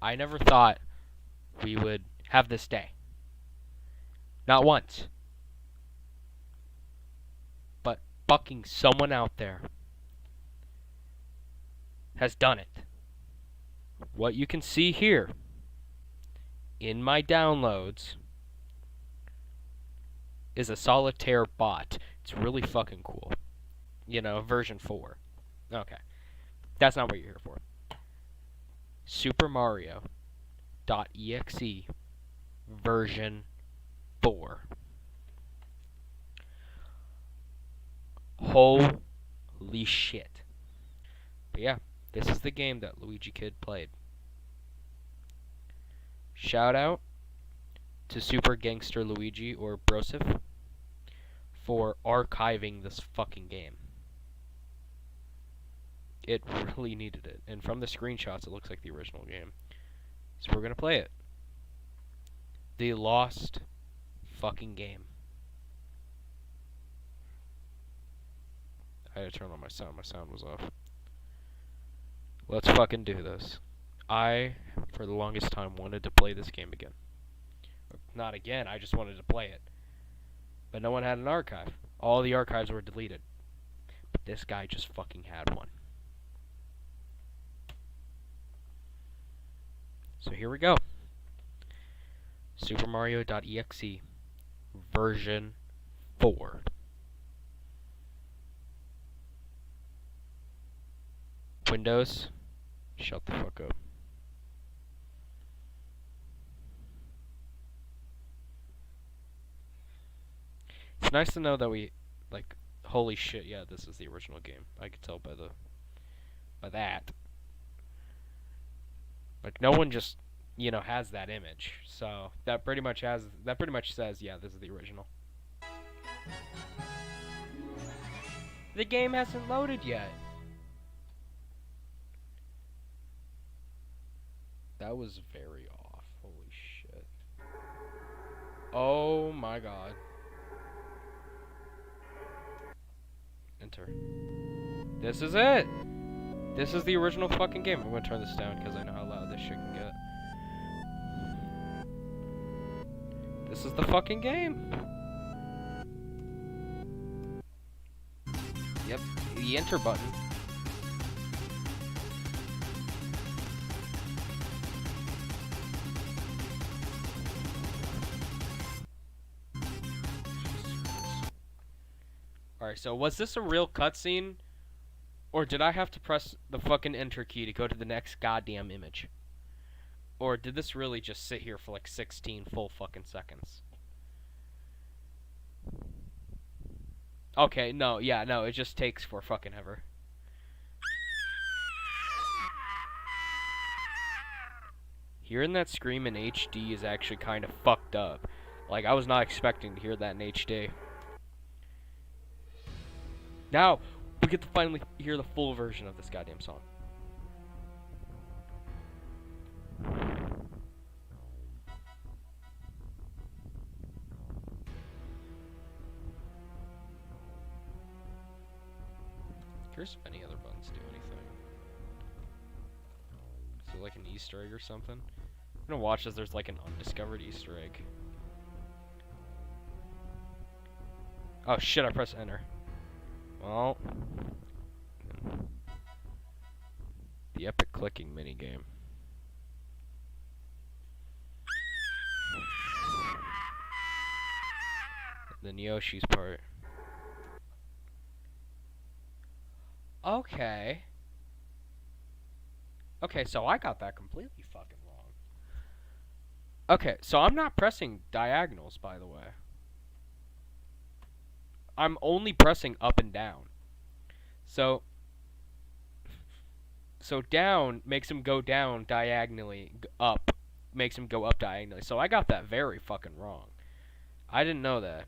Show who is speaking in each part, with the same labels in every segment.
Speaker 1: I never thought we would have this day. Not once. But fucking someone out there has done it. What you can see here in my downloads is a solitaire bot. It's really fucking cool. You know, version 4. Okay. That's not what you're here for. Super Mario.exe version 4. Holy shit. But yeah, this is the game that Luigi Kid played. Shout out to Super Gangster Luigi or Brosif for archiving this fucking game. It really needed it. And from the screenshots, it looks like the original game. So we're gonna play it. The lost fucking game. I had to turn on my sound. My sound was off. Let's fucking do this. I, for the longest time, wanted to play this game again. Not again, I just wanted to play it. But no one had an archive. All the archives were deleted. But this guy just fucking had one. So here we go. Super Mario.exe version 4. Windows, shut the fuck up. It's nice to know that we, like, holy shit, yeah, this is the original game. I could tell by that. Like, no one just, you know, has that image. So, that pretty much says, yeah, this is the original. The game hasn't loaded yet. That was very off. Holy shit. Oh my god. Enter. This is it! This is the original fucking game. I'm gonna turn this down because I know how loud this shit can get. This is the fucking game. Yep, the enter button. Alright, so was this a real cutscene? Or did I have to press the fucking enter key to go to the next goddamn image? Or did this really just sit here for like 16 full fucking seconds? Okay, no, yeah, no, it just takes for fucking ever. Hearing that scream in HD is actually kind of fucked up. Like, I was not expecting to hear that in HD. Now, we get to finally hear the full version of this goddamn song. Curious if any other buttons do anything. Is it like an Easter egg or something? I'm gonna watch as there's like an undiscovered Easter egg. Oh shit, I pressed enter. Well, the epic clicking minigame. Then Yoshi's part. Okay. Okay, so I got that completely fucking wrong. Okay, so I'm not pressing diagonals, by the way. I'm only pressing up and down. So down makes him go down diagonally, up makes him go up diagonally. So I got that very fucking wrong. I didn't know that.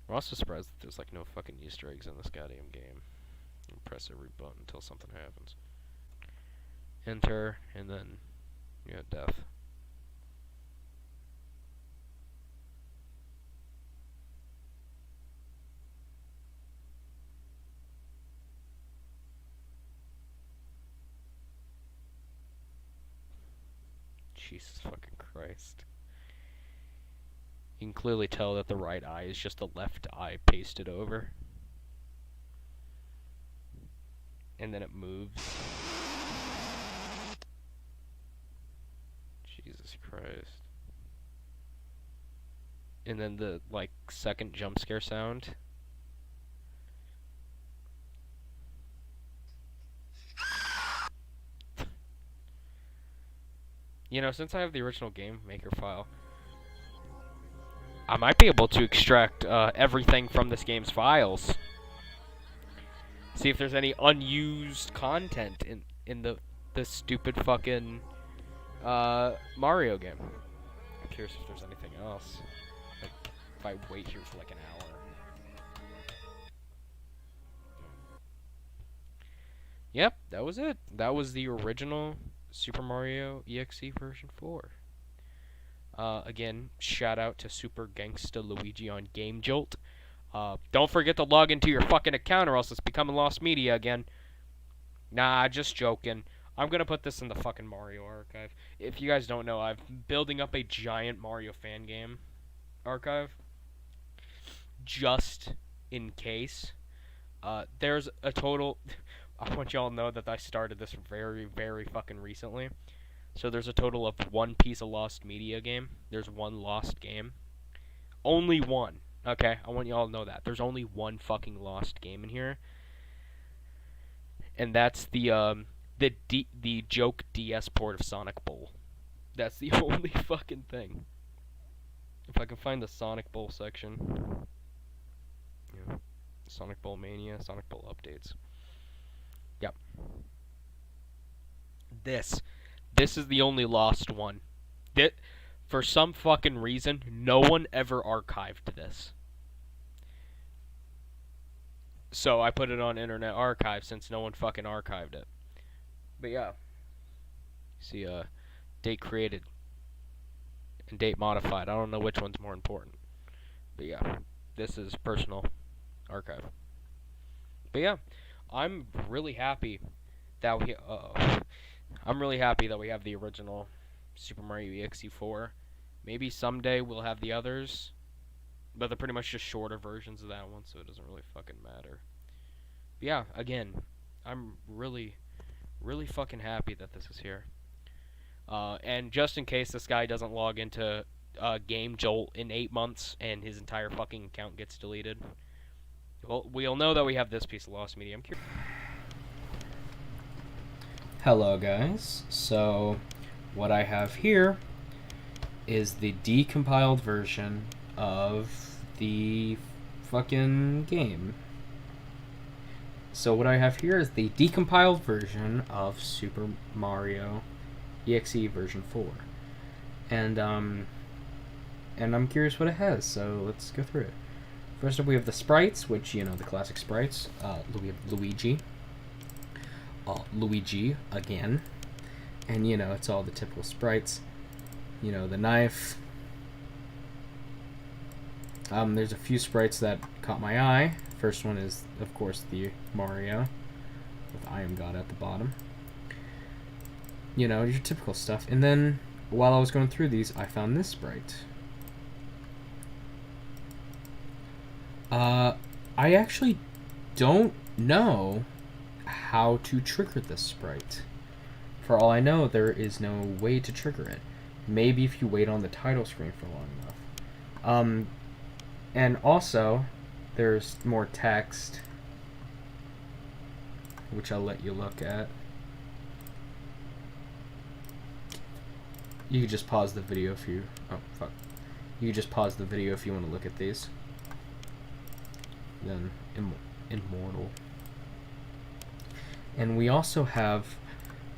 Speaker 1: I'm also surprised that there's like no fucking Easter eggs in this goddamn game. You press every button until something happens. Enter, and then you got death. Jesus fucking Christ. You can clearly tell that the right eye is just the left eye pasted over. And then it moves. Jesus Christ. And then the, like, second jump scare sound. You know, since I have the original Game Maker file, I might be able to extract everything from this game's files. See if there's any unused content in the stupid fucking Mario game. I'm curious if there's anything else. Like, if I wait here for like an hour. Yep, that was it. That was the original Super Mario EXE version 4. Again, shout out to Super Gangsta Luigi on Game Jolt. Don't forget to log into your fucking account or else it's becoming lost media again. Nah, just joking. I'm gonna put this in the fucking Mario archive. If you guys don't know, I'm building up a giant Mario fan game archive. Just in case. There's a total... I want y'all to know that I started this very, very fucking recently. So there's a total of one piece of lost media game. There's one lost game. Only one. Okay, I want y'all to know that. There's only one fucking lost game in here. And that's the joke DS port of Sonic Bowl. That's the only fucking thing. If I can find the Sonic Bowl section. Yeah. Sonic Bowl Mania, Sonic Bowl updates. Yep. This is the only lost one. For some fucking reason, no one ever archived this. So I put it on Internet Archive since no one fucking archived it. But yeah. See, date created and date modified. I don't know which one's more important. But yeah, this is personal archive. But yeah, I'm really happy that we have the original Super Mario EXE 4. Maybe someday we'll have the others, but they're pretty much just shorter versions of that one, so it doesn't really fucking matter. But yeah, again, I'm really, really fucking happy that this is here. And just in case this guy doesn't log into Game Jolt in 8 months and his entire fucking account gets deleted, well, we'll know that we have this piece of lost media. I'm curious.
Speaker 2: Hello guys, so what I have here is the decompiled version of the fucking game. So what I have here is the decompiled version of Super Mario EXE version 4. And I'm curious what it has, so let's go through it. First up we have the sprites, which, you know, the classic sprites. We have Luigi. Luigi again, and you know, it's all the typical sprites. You know, the knife. There's a few sprites that caught my eye. First one is, of course, the Mario with I Am God at the bottom. You know, your typical stuff. And then while I was going through these, I found this sprite. I actually don't know how to trigger this sprite. For all I know, there is no way to trigger it. Maybe if you wait on the title screen for long enough. And also, there's more text, which I'll let you look at. You can just pause the video if you... Oh, fuck. You can just pause the video if you want to look at these. Then, Immortal. And we also have,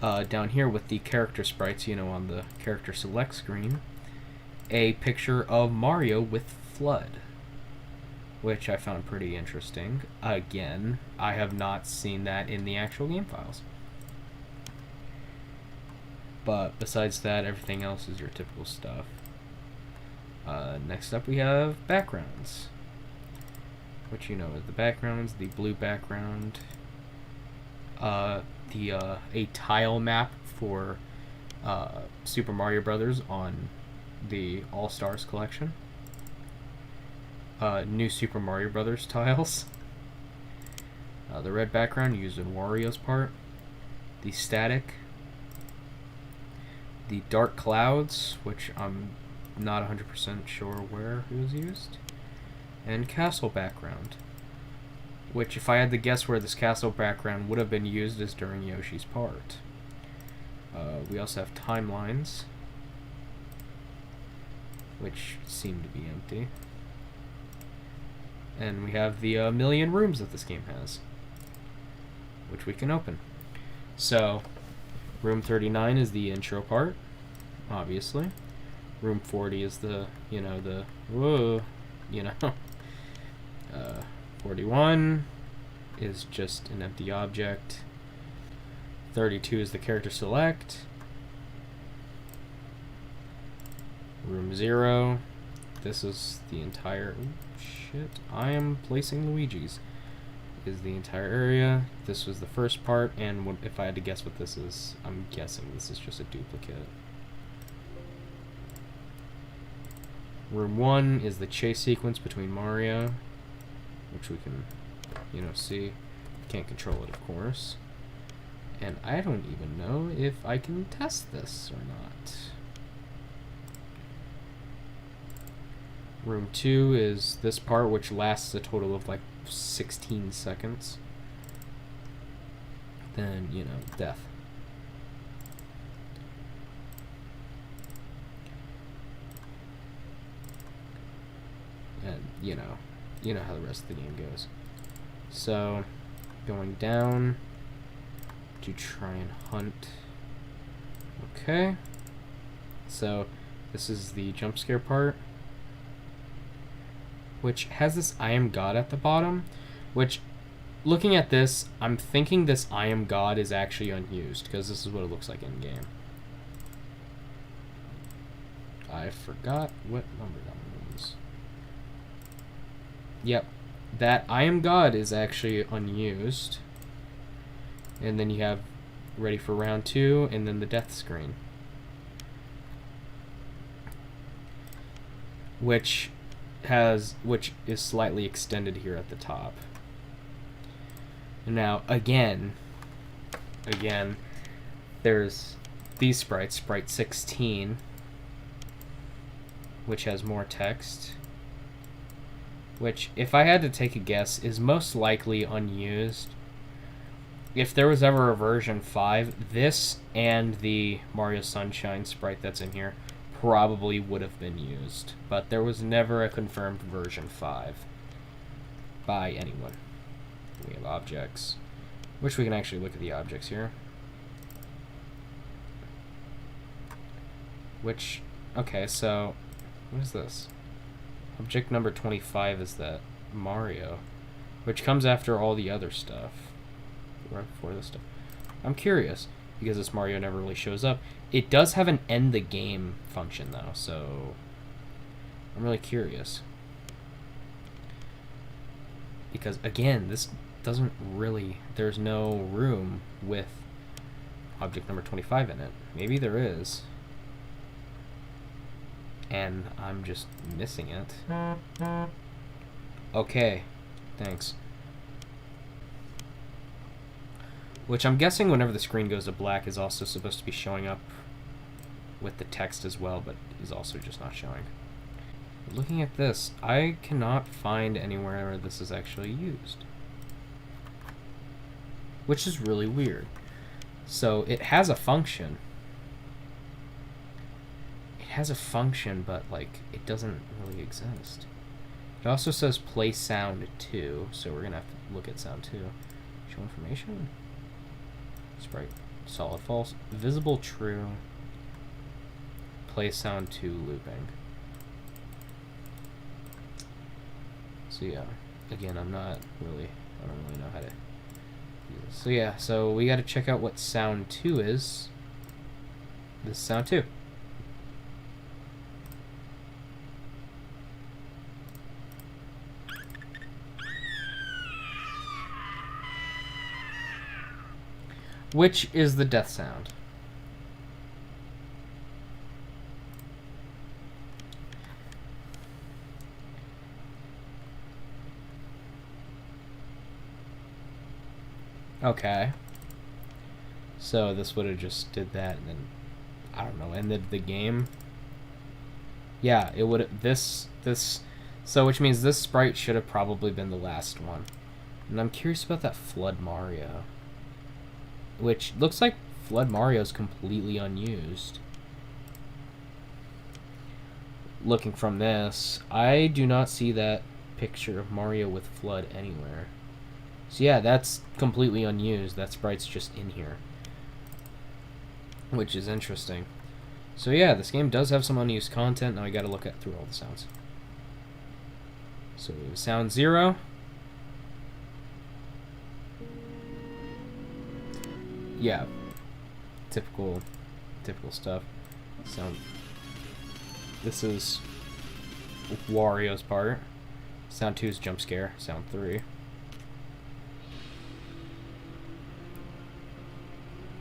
Speaker 2: down here with the character sprites, you know, on the character select screen, a picture of Mario with Flood, which I found pretty interesting. Again, I have not seen that in the actual game files. But besides that, everything else is your typical stuff. Next up we have backgrounds, which, you know, is the backgrounds, the blue background, a tile map for Super Mario Brothers on the All Stars collection. New Super Mario Brothers tiles. The red background used in Wario's part. The static. The dark clouds, which I'm not 100% sure where it was used. And castle background, which if I had to guess where this castle background would have been used is during Yoshi's part. We also have timelines, which seem to be empty. And we have the million rooms that this game has, which we can open. So, room 39 is the intro part, obviously. Room 40 is the, whoa, 41 is just an empty object. 32 is the character select. Room 0, this is the entire, I am placing Luigi's, is the entire area. This was the first part, and if I had to guess what this is, I'm guessing this is just a duplicate. Room 1 is the chase sequence between Mario, which we can, see. Can't control it, of course. And I don't even know if I can test this or not. Room 2 is this part, which lasts a total of like 16 seconds. Then, death. And, you know how the rest of the game goes. So, going down to try and hunt. Okay. So, this is the jump scare part, which has this I am God at the bottom, which, looking at this, I'm thinking this I am God is actually unused, because this is what it looks like in-game. I forgot what number that one was. Yep, that I am God is actually unused. And then you have ready for round 2, and then the death screen. Which is slightly extended here at the top. Now, again, there's these sprites, Sprite 16, which has more text, which, if I had to take a guess, is most likely unused. If there was ever a version 5, this and the Mario Sunshine sprite that's in here probably would have been used, but there was never a confirmed version 5 by anyone. We have objects, which we can actually look at the objects here. Which, okay, so what is this? Object number 25 is that Mario, which comes after all the other stuff, right before this stuff. I'm curious, because this Mario never really shows up. It does have an end the game function though, so I'm really curious. Because again, this doesn't really, there's no room with object number 25 in it. Maybe there is, and I'm just missing it. Okay, thanks. Which I'm guessing whenever the screen goes to black is also supposed to be showing up with the text as well, but is also just not showing. Looking at this, I cannot find anywhere where this is actually used, which is really weird. So it has a function. It has a function, but like it doesn't really exist. It also says play sound 2, so we're gonna have to look at sound 2. Show information. Sprite solid false, visible true, play sound 2 looping. So yeah, again, I don't really know how to use this. So yeah, so we got to check out what sound 2 is. This is sound 2. Which is the death sound. Okay. So this would have just did that and then, I don't know, ended the game. Yeah, it would so which means this sprite should have probably been the last one. And I'm curious about that Flood Mario. Which looks like Flood Mario is completely unused. Looking from this, I do not see that picture of Mario with Flood anywhere. So yeah, that's completely unused. That sprite's just in here. Which is interesting. So yeah, this game does have some unused content. Now I gotta look through all the sounds. So sound 0. Yeah. Typical stuff. Sound. This is Wario's part. Sound 2 is jump scare. Sound 3.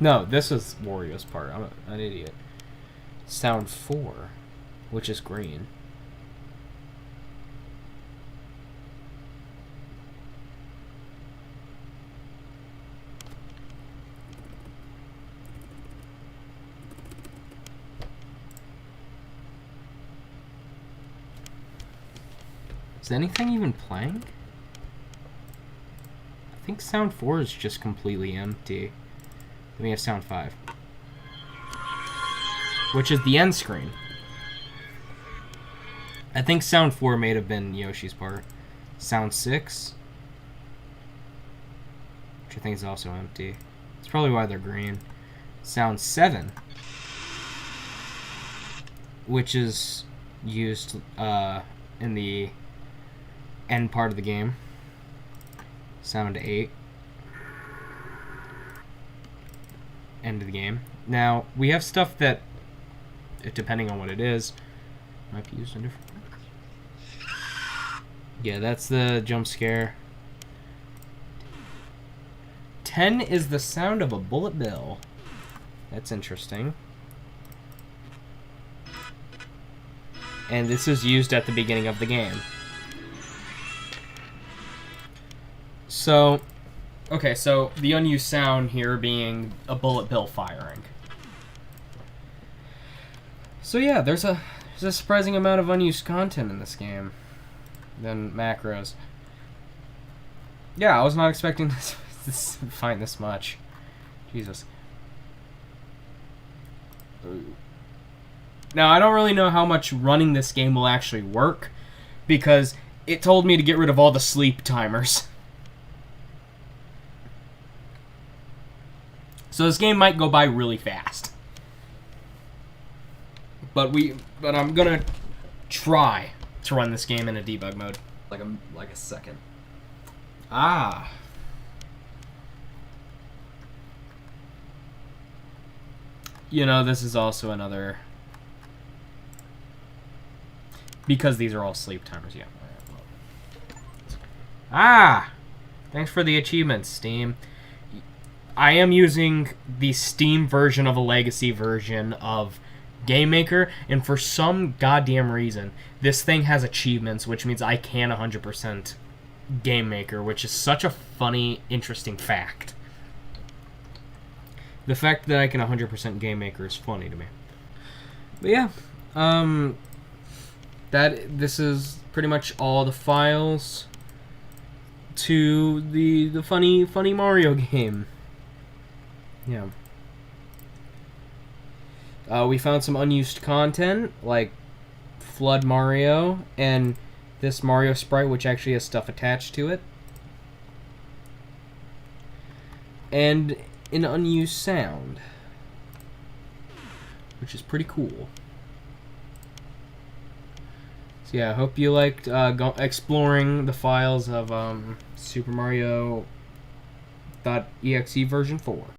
Speaker 2: No, this is Wario's part. I'm an idiot. Sound 4, which is green. Is anything even playing? I think sound 4 is just completely empty. Then we have sound 5. Which is the end screen. I think sound 4 may have been Yoshi's part. Sound 6. Which I think is also empty. That's probably why they're green. Sound 7. Which is used in the end part of the game. Sound 8. End of the game. Now, we have stuff that, depending on what it is, might be used in different ways. Yeah, that's the jump scare. 10 is the sound of a bullet bill. That's interesting. And this is used at the beginning of the game. So, okay, so the unused sound here being a bullet bill firing. So yeah, there's a surprising amount of unused content in this game. Then macros. Yeah, I was not expecting to find this much. Jesus. Now, I don't really know how much running this game will actually work, because it told me to get rid of all the sleep timers. So this game might go by really fast. But I'm gonna try to run this game in a debug mode.
Speaker 3: Like a second.
Speaker 2: Ah. You know, this is also another, because these are all sleep timers, yeah. Ah! Thanks for the achievements, Steam. I am using the Steam version of a legacy version of Game Maker, and for some goddamn reason, this thing has achievements, which means I can 100% Game Maker, which is such a funny, interesting fact. The fact that I can 100% Game Maker is funny to me. But yeah, this is pretty much all the files to the funny Mario game. Yeah. We found some unused content, like Flood Mario, and this Mario sprite, which actually has stuff attached to it. And an unused sound, which is pretty cool. So yeah, I hope you liked exploring the files of Super Mario.exe version 4.